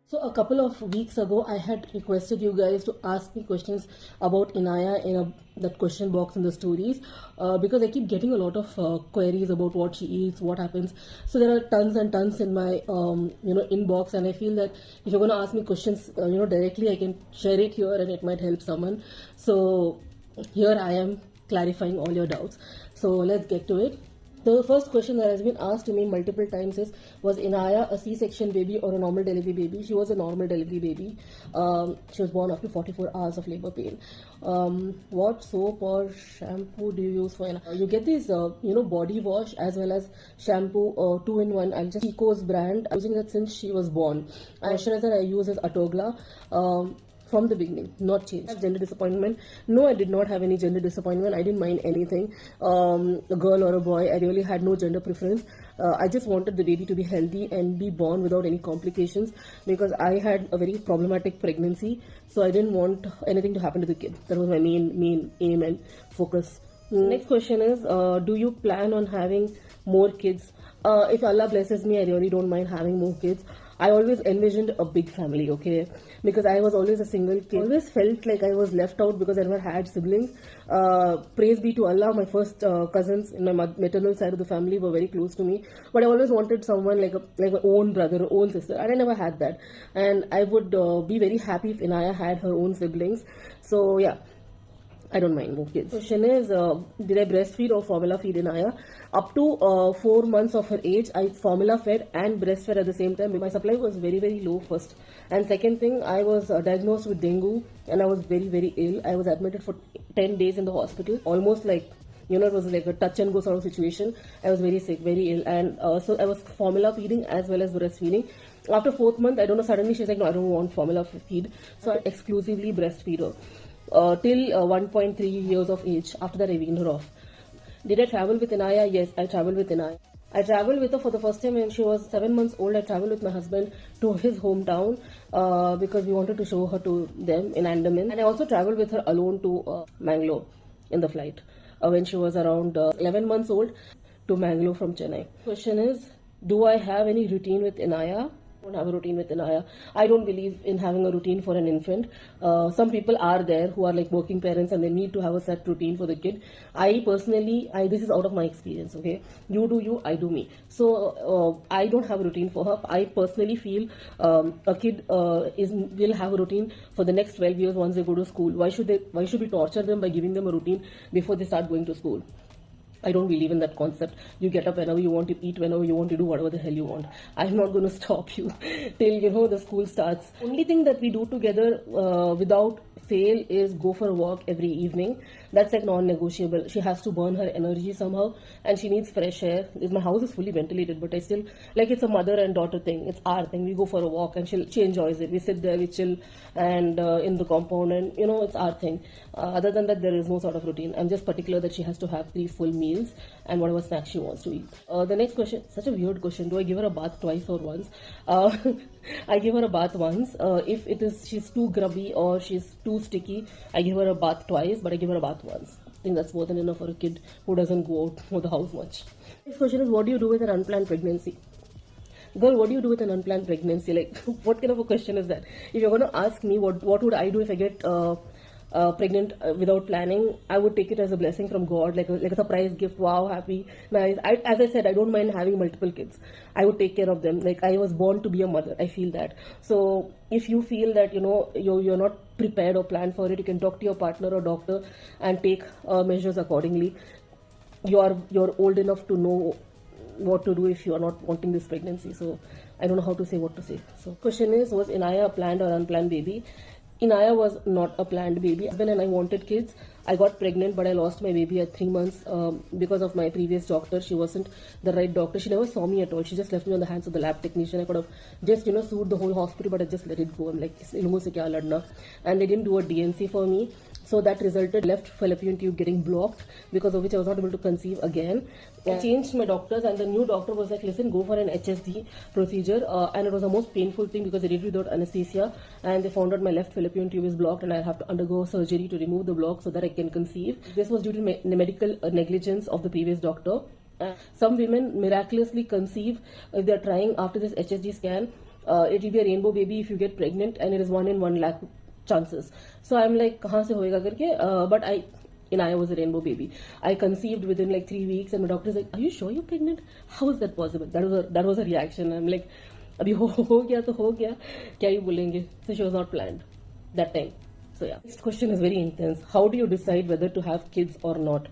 So a couple of weeks ago, I had requested you guys to ask me questions about Inaya in that question box in the stories, because I keep getting a lot of queries about what she eats, what happens. So there are tons and tons in my inbox, and I feel that if you're going to ask me questions directly, I can share it here and it might help someone. So here I am clarifying all your doubts. So let's get to it. The first question that has been asked to me multiple times is, was Inaya a C-section baby or a normal delivery baby? She was a normal delivery baby. She was born after 44 hours of labor pain. What soap or shampoo do you use for Inaya? You get this, body wash as well as shampoo, 2-in-1. I'll just Chico's brand. I'm using that since she was born. Moisturizer I use is Atogla. From the beginning, not changed. Gender disappointment? No, I did not have any gender disappointment. I didn't mind anything, a girl or a boy. I really had no gender preference. I just wanted the baby to be healthy and be born without any complications, because I had a very problematic pregnancy. So I didn't want anything to happen to the kid. That was my main aim and focus. Next question is, do you plan on having more kids? If Allah blesses me, I really don't mind having more kids. I always envisioned a big family, okay? Because I was always a single kid. I always felt like I was left out because I never had siblings. Praise be to Allah, my first cousins in my maternal side of the family were very close to me. But I always wanted someone like my own brother or own sister, and I never had that. And I would be very happy if Inaya had her own siblings. So yeah, I don't mind more kids. Question is, did I breastfeed or formula feed Inaya? Up to 4 months of her age, I formula fed and breastfed at the same time. My supply was very, very low first. And second thing, I was diagnosed with dengue and I was very, very ill. I was admitted for 10 days in the hospital, almost like, it was like a touch and go sort of situation. I was very sick, very ill. And so I was formula feeding as well as breastfeeding. After 4th month, I don't know, suddenly she's like, no, I don't want formula feed. So I exclusively breastfeed her. Till 1.3 years of age. After that, I weaned her off. Did I travel with Inaya? Yes, I traveled with Inaya. I traveled with her for the first time when she was 7 months old. I traveled with my husband to his hometown because we wanted to show her to them in Andaman. And I also traveled with her alone to Mangalore in the flight when she was around 11 months old to Mangalore from Chennai. Question is, do I have any routine with Inaya? I don't have a routine with Inaya. I don't believe in having a routine for an infant. Some people are there who are like working parents and they need to have a set routine for the kid. I personally, this is out of my experience, okay? You do you, I do me. So I don't have a routine for her. I personally feel a kid will have a routine for the next 12 years once they go to school. Why should we torture them by giving them a routine before they start going to school? I don't believe in that concept. You get up whenever you want to eat, whenever you want to do whatever the hell you want. I'm not going to stop you till the school starts. Only thing that we do together without fail is go for a walk every evening. That's like non-negotiable. She has to burn her energy somehow, and she needs fresh air. My house is fully ventilated, but I still like it's a mother and daughter thing. It's our thing. We go for a walk, and she enjoys it. We sit there, we chill, and in the compound, and it's our thing. Other than that, there is no sort of routine. I'm just particular that she has to have 3 full meals and whatever snacks she wants to eat. The next question, such a weird question. Do I give her a bath twice or once? I give her a bath once. If she's too grubby or she's too sticky, I give her a bath twice, but I give her a bath once. I think that's more than enough for a kid who doesn't go out of the house much. Next question is, what do you do with an unplanned pregnancy? Girl, what do you do with an unplanned pregnancy? Like, what kind of a question is that? If you're going to ask me what would I do if I get pregnant without planning, I would take it as a blessing from God, like a surprise gift. Wow, happy, nice. As I said, I don't mind having multiple kids. I would take care of them. Like, I was born to be a mother. I feel that. So if you feel that you're not prepared or planned for it, you can talk to your partner or doctor and take measures accordingly. You're old enough to know what to do if you are not wanting this pregnancy. So I don't know how to say what to say. So question is, was Inaya a planned or unplanned baby? Inaya was not a planned baby. Husband and I wanted kids. I got pregnant, but I lost my baby at 3 months because of my previous doctor. She wasn't the right doctor. She never saw me at all. She just left me on the hands of the lab technician. I could have just, sued the whole hospital, but I just let it go. I'm like, ilmo se kya ladna? And they didn't do a DNC for me. So that resulted left fallopian tube getting blocked, because of which I was not able to conceive again. I changed my doctors, and the new doctor was like, listen, go for an HSD procedure. And it was the most painful thing because they did it without anesthesia, and they found out my left fallopian tube is blocked and I'll have to undergo surgery to remove the block so that I can conceive. This was due to medical negligence of the previous doctor. Some women miraculously conceive if they're trying after this HSD scan. it will be a rainbow baby if you get pregnant, and it is 1 in 1 lakh chances. So I'm like, kahan se hoega karke? But Inaya was a rainbow baby. I conceived within like 3 weeks, and my doctor is like, "Are you sure you're pregnant? How is that possible?" That was a reaction. I'm like, "Abhi ho gaya to ho gaya. Kya hi bolenge?" So she was not planned that time. So yeah. Next question is very intense. How do you decide whether to have kids or not?